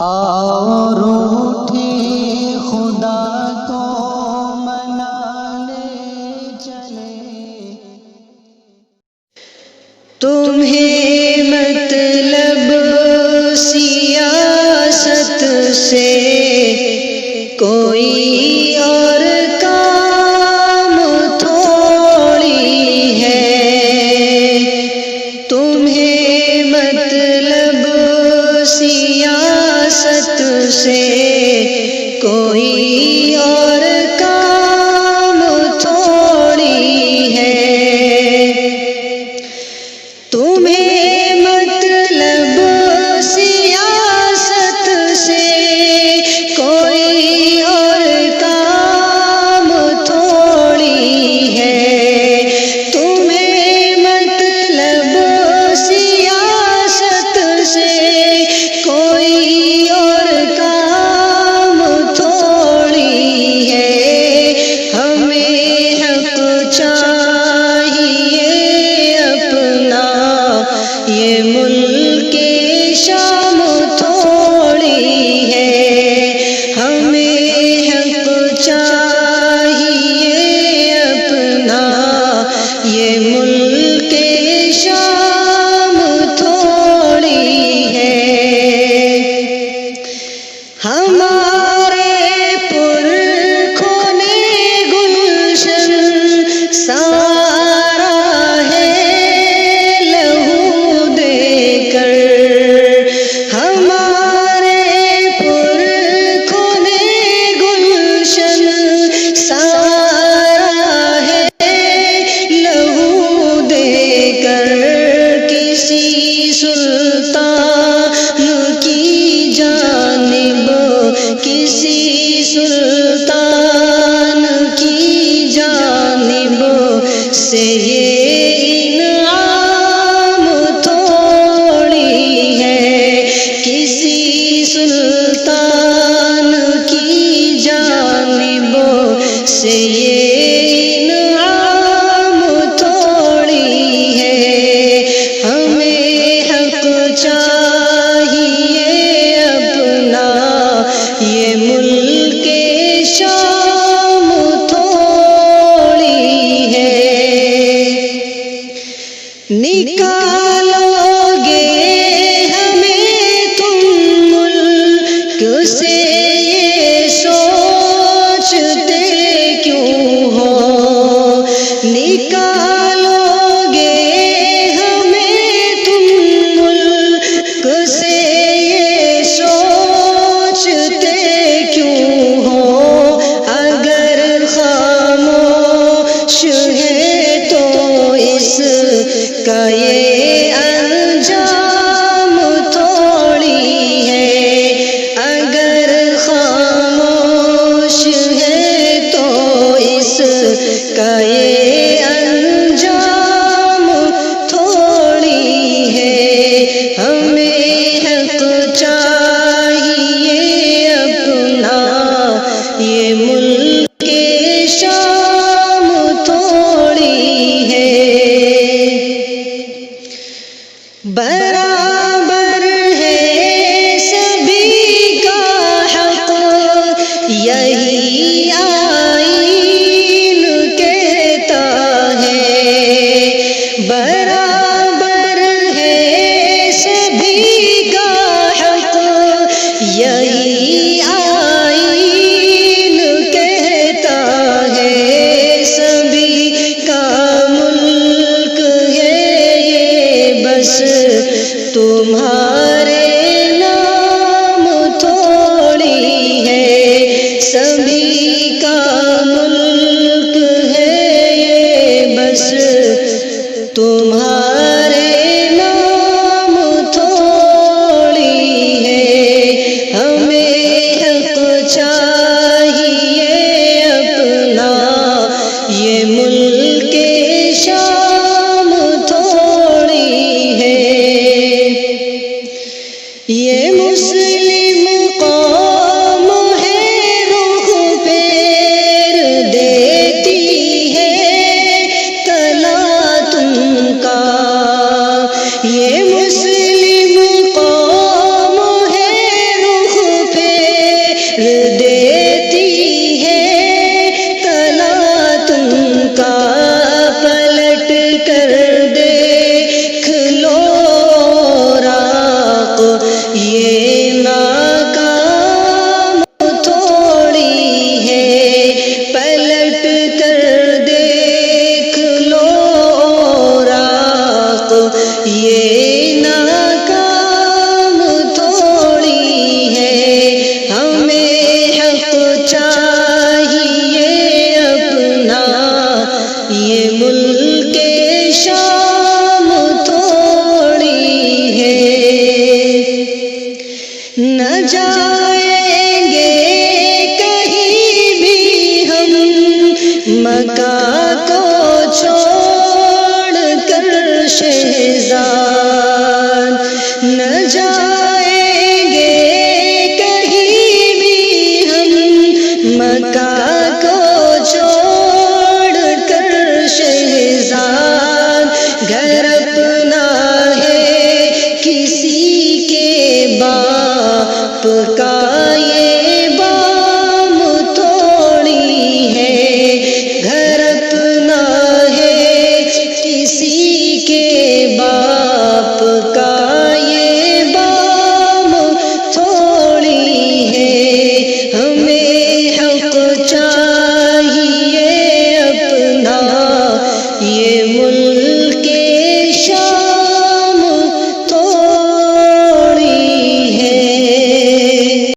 اور اٹھے خدا کو منانے چلے، تمہیں مطلب سیاست سے کوئی اور کام تھوڑی ہے، تمہیں مطلب سیاست سے کوئی اور کام تھوڑی ہے، تمہیں مطلب سیاست سے کوئی اور کام تھوڑی ہے، تمہیں مطلب سیاست سے کوئی اور کام تھوڑی ہے، ہمیں حق چاہیے اپنا، یہ ملک شام تھوڑی ہے، ہمیں حق چاہیے اپنا، یہ ملک شام تھوڑی ہے، ہمارے پرکھوں نے گلشن سارا ہے لہو دے کر، ہمارے پرکھوں نے گلشن سارا ہے لہو دے کر، کسی سلطان کی جانب، کسی سلطان کی جانب سے یہ انعام تھوڑی ہے، کسی سلطان کی جانب سے یہ انعام تھوڑی ہے، ہمیں حق چاہیے اپنا، یہ ملک شام تھوڑی ہے، نکالو گے ہمیں تم ملک سے یہ سوچتے کیوں ہو، نکالو گے ہمیں تم ملک سے یہ سوچتے کیوں ہو، اگر خاموش ہے تو اس کا یہ انجام تھوڑی ہے، اگر خاموش ہے تو اس کا یہ انجام تھوڑی ہے، ہمیں حق چاہیے اپنا، یہ ملک شام تھوڑی ہے، برابر ہے سبھی کا حق، یہی آئین کہتا ہے، برابر ہے سبھی کا حق، یہی آئین کہتا ہے، سبھی کا ملک ہے یہ بس تمہارے نام تھوڑی ہے، سبھی کا ملک ہے یہ بس تمہارے نام تھوڑی ہے، ہمیں حق چاہیے اپنا، یہ ملک شام تھوڑی ہے، یہ مسلم قوم ہے رخ پھیر دیتی ہے تلا تم کا، یہ مسلم قوم ہے رخ دیتی ہے تلا تم کا پلٹ کر دیکھ لو راق یہ ناکام تھوڑی ہے پلٹ کر دیکھ لو راق یہ ناکام تھوڑی ہے ہمیں حق چاہیے اپنا یہ ملک شام تھوڑی ہے نہ جائیں گے کہیں بھی ہم مکہ کو چھوڑ کر شہزاد نہ جائیں گے کہیں بھی ہم مکہ کو چھوڑ کر شہزاد گھر اپنا ہے کسی کے باپ